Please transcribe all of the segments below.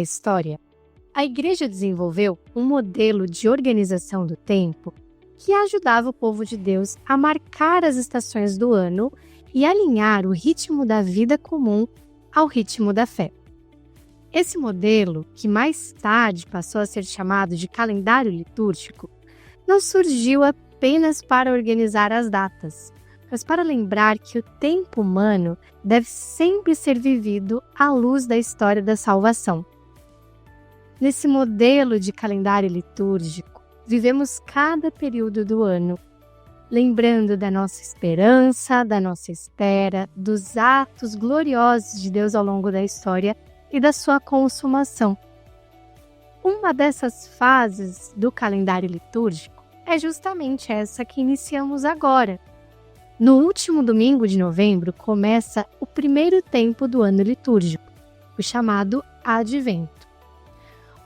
história, a Igreja desenvolveu um modelo de organização do tempo que ajudava o povo de Deus a marcar as estações do ano e alinhar o ritmo da vida comum ao ritmo da fé. Esse modelo, que mais tarde passou a ser chamado de calendário litúrgico, não surgiu apenas para organizar as datas, mas para lembrar que o tempo humano deve sempre ser vivido à luz da história da salvação. Nesse modelo de calendário litúrgico, vivemos cada período do ano, lembrando da nossa esperança, da nossa espera, dos atos gloriosos de Deus ao longo da história e da sua consumação. Uma dessas fases do calendário litúrgico é justamente essa que iniciamos agora. No último domingo de novembro começa o primeiro tempo do ano litúrgico, o chamado Advento.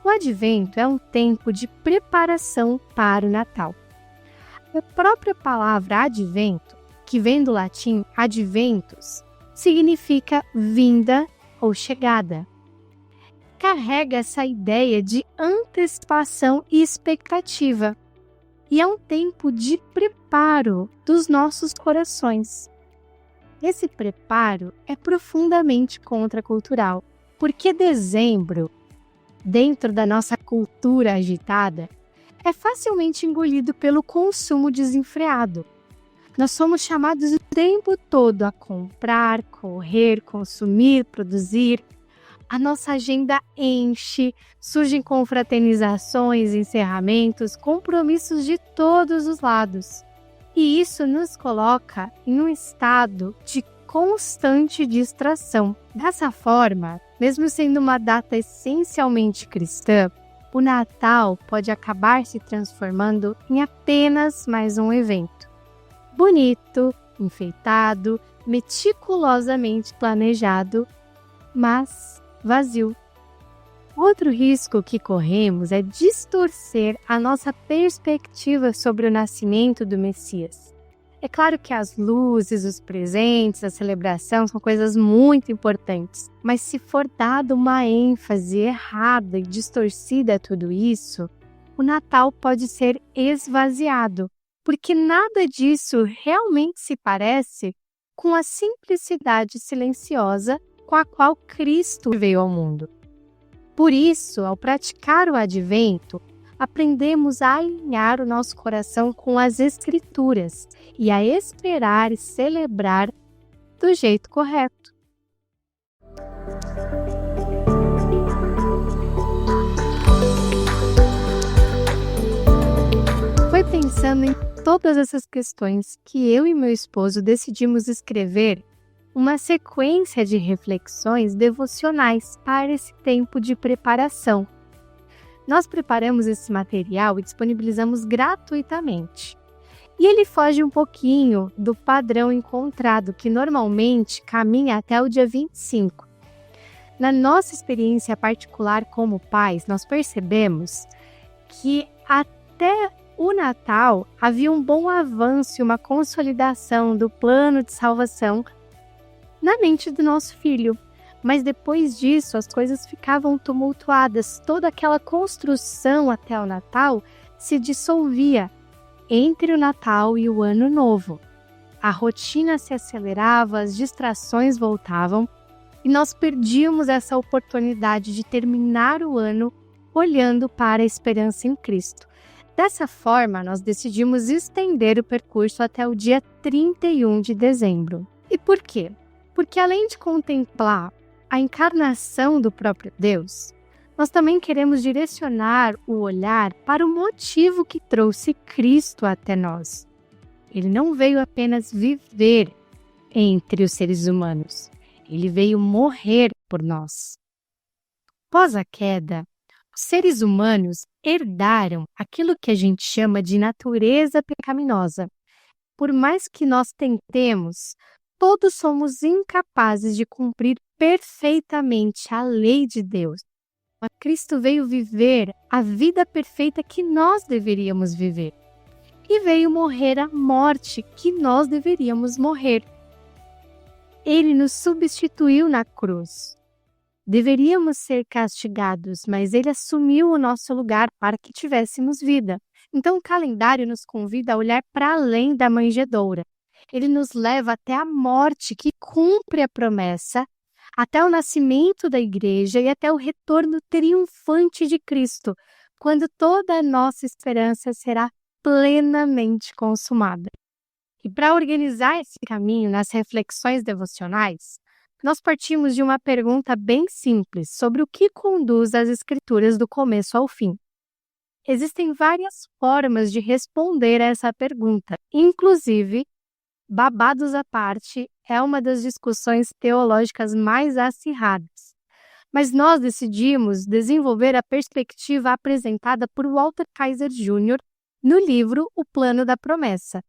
O Advento é um tempo de preparação para o Natal. A própria palavra Advento, que vem do latim adventus, significa vinda ou chegada. Carrega essa ideia de antecipação e expectativa. E é um tempo de preparo dos nossos corações. Esse preparo é profundamente contracultural, porque dezembro, dentro da nossa cultura agitada, é facilmente engolido pelo consumo desenfreado. Nós somos chamados o tempo todo a comprar, correr, consumir, produzir. A nossa agenda enche, surgem confraternizações, encerramentos, compromissos de todos os lados. E isso nos coloca em um estado de constante distração. Dessa forma, mesmo sendo uma data essencialmente cristã, o Natal pode acabar se transformando em apenas mais um evento. Bonito, enfeitado, meticulosamente planejado, mas vazio. Outro risco que corremos é distorcer a nossa perspectiva sobre o nascimento do Messias. É claro que as luzes, os presentes, a celebração são coisas muito importantes, mas se for dada uma ênfase errada e distorcida a tudo isso, o Natal pode ser esvaziado, porque nada disso realmente se parece com a simplicidade silenciosa com a qual Cristo veio ao mundo. Por isso, ao praticar o Advento, aprendemos a alinhar o nosso coração com as Escrituras e a esperar e celebrar do jeito correto. Foi pensando em todas essas questões que eu e meu esposo decidimos escrever uma sequência de reflexões devocionais para esse tempo de preparação. Nós preparamos esse material e disponibilizamos gratuitamente. E ele foge um pouquinho do padrão encontrado, que normalmente caminha até o dia 25. Na nossa experiência particular como pais, nós percebemos que até o Natal havia um bom avanço e uma consolidação do plano de salvação na mente do nosso filho. Mas depois disso, as coisas ficavam tumultuadas. Toda aquela construção até o Natal se dissolvia entre o Natal e o Ano Novo. A rotina se acelerava, as distrações voltavam e nós perdíamos essa oportunidade de terminar o ano olhando para a esperança em Cristo. Dessa forma, nós decidimos estender o percurso até o dia 31 de dezembro. E por quê? Porque além de contemplar a encarnação do próprio Deus, nós também queremos direcionar o olhar para o motivo que trouxe Cristo até nós. Ele não veio apenas viver entre os seres humanos, ele veio morrer por nós. Após a queda, os seres humanos herdaram aquilo que a gente chama de natureza pecaminosa. Por mais que nós tentemos, todos somos incapazes de cumprir perfeitamente a lei de Deus. Mas Cristo veio viver a vida perfeita que nós deveríamos viver. E veio morrer a morte que nós deveríamos morrer. Ele nos substituiu na cruz. Deveríamos ser castigados, mas ele assumiu o nosso lugar para que tivéssemos vida. Então, o calendário nos convida a olhar para além da manjedoura. Ele nos leva até a morte, que cumpre a promessa, até o nascimento da igreja e até o retorno triunfante de Cristo, quando toda a nossa esperança será plenamente consumada. E para organizar esse caminho nas reflexões devocionais, nós partimos de uma pergunta bem simples sobre o que conduz as Escrituras do começo ao fim. Existem várias formas de responder a essa pergunta, inclusive, babados à parte, é uma das discussões teológicas mais acirradas. Mas nós decidimos desenvolver a perspectiva apresentada por Walter Kaiser Jr. no livro O Plano da Promessa.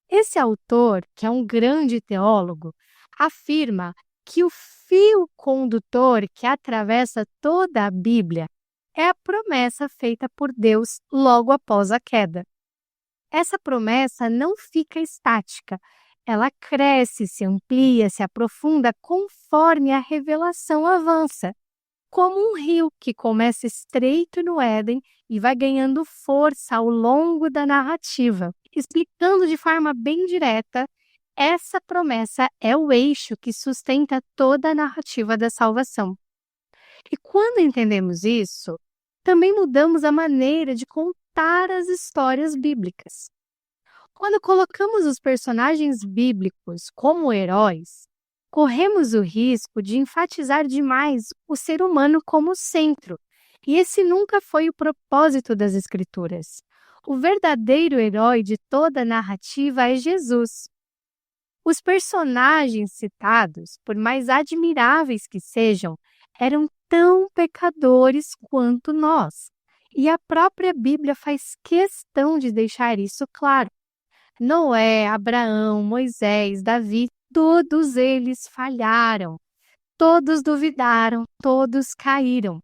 Esse autor, que é um grande teólogo, afirma que o fio condutor que atravessa toda a Bíblia é a promessa feita por Deus logo após a queda. Essa promessa não fica estática, ela cresce, se amplia, se aprofunda conforme a revelação avança, como um rio que começa estreito no Éden e vai ganhando força ao longo da narrativa. Explicando de forma bem direta, essa promessa é o eixo que sustenta toda a narrativa da salvação. E quando entendemos isso, também mudamos a maneira de contar as histórias bíblicas. Quando colocamos os personagens bíblicos como heróis, corremos o risco de enfatizar demais o ser humano como centro, e esse nunca foi o propósito das Escrituras. O verdadeiro herói de toda a narrativa é Jesus. Os personagens citados, por mais admiráveis que sejam, eram tão pecadores quanto nós. E a própria Bíblia faz questão de deixar isso claro. Noé, Abraão, Moisés, Davi, todos eles falharam. Todos duvidaram, todos caíram.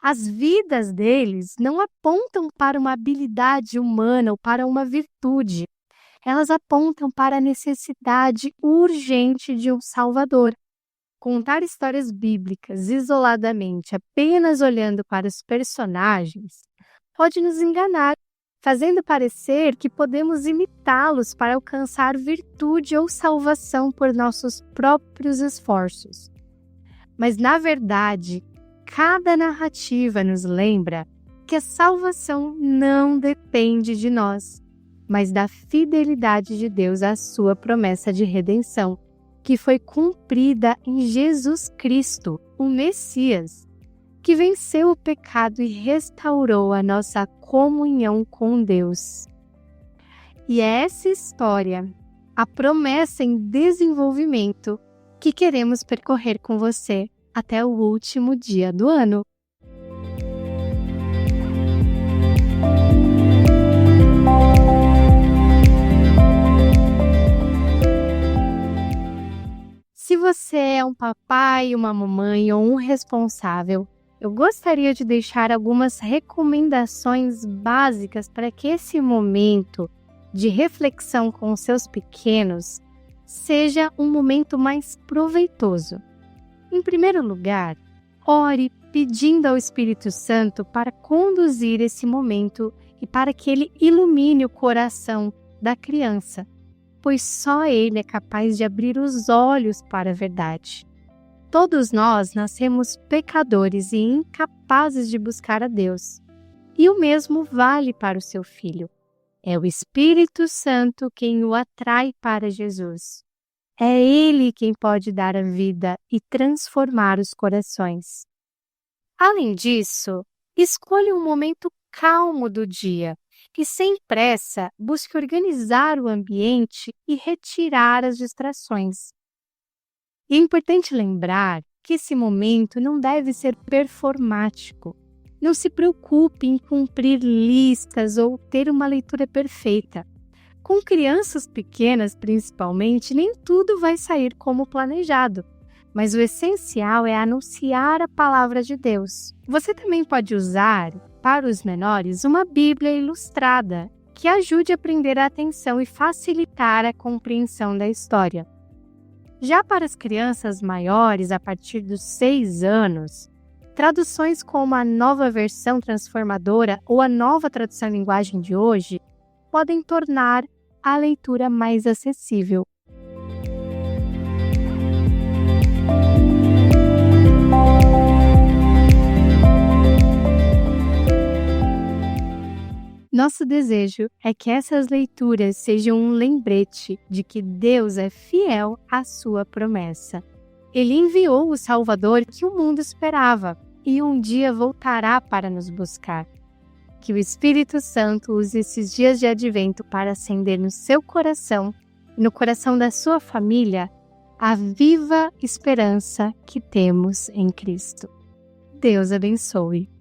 As vidas deles não apontam para uma habilidade humana ou para uma virtude. Elas apontam para a necessidade urgente de um Salvador. Contar histórias bíblicas isoladamente, apenas olhando para os personagens, pode nos enganar, fazendo parecer que podemos imitá-los para alcançar virtude ou salvação por nossos próprios esforços. Mas, na verdade, cada narrativa nos lembra que a salvação não depende de nós, mas da fidelidade de Deus à sua promessa de redenção, que foi cumprida em Jesus Cristo, o Messias, que venceu o pecado e restaurou a nossa comunhão com Deus. E é essa história, a promessa em desenvolvimento, que queremos percorrer com você até o último dia do ano. Se você é um papai, uma mamãe ou um responsável, eu gostaria de deixar algumas recomendações básicas para que esse momento de reflexão com os seus pequenos seja um momento mais proveitoso. Em primeiro lugar, ore pedindo ao Espírito Santo para conduzir esse momento e para que ele ilumine o coração da criança, pois só ele é capaz de abrir os olhos para a verdade. Todos nós nascemos pecadores e incapazes de buscar a Deus. E o mesmo vale para o seu filho. É o Espírito Santo quem o atrai para Jesus. É Ele quem pode dar a vida e transformar os corações. Além disso, escolha um momento calmo do dia e, sem pressa, busque organizar o ambiente e retirar as distrações. E é importante lembrar que esse momento não deve ser performático. Não se preocupe em cumprir listas ou ter uma leitura perfeita. Com crianças pequenas, principalmente, nem tudo vai sair como planejado, mas o essencial é anunciar a palavra de Deus. Você também pode usar, para os menores, uma Bíblia ilustrada, que ajude a prender a atenção e facilitar a compreensão da história. Já para as crianças maiores, a partir dos 6 anos, traduções como a Nova Versão Transformadora ou a Nova Tradução em Linguagem de hoje podem tornar a leitura mais acessível. Nosso desejo é que essas leituras sejam um lembrete de que Deus é fiel à sua promessa. Ele enviou o Salvador que o mundo esperava e um dia voltará para nos buscar. Que o Espírito Santo use esses dias de advento para acender no seu coração e no coração da sua família a viva esperança que temos em Cristo. Deus abençoe.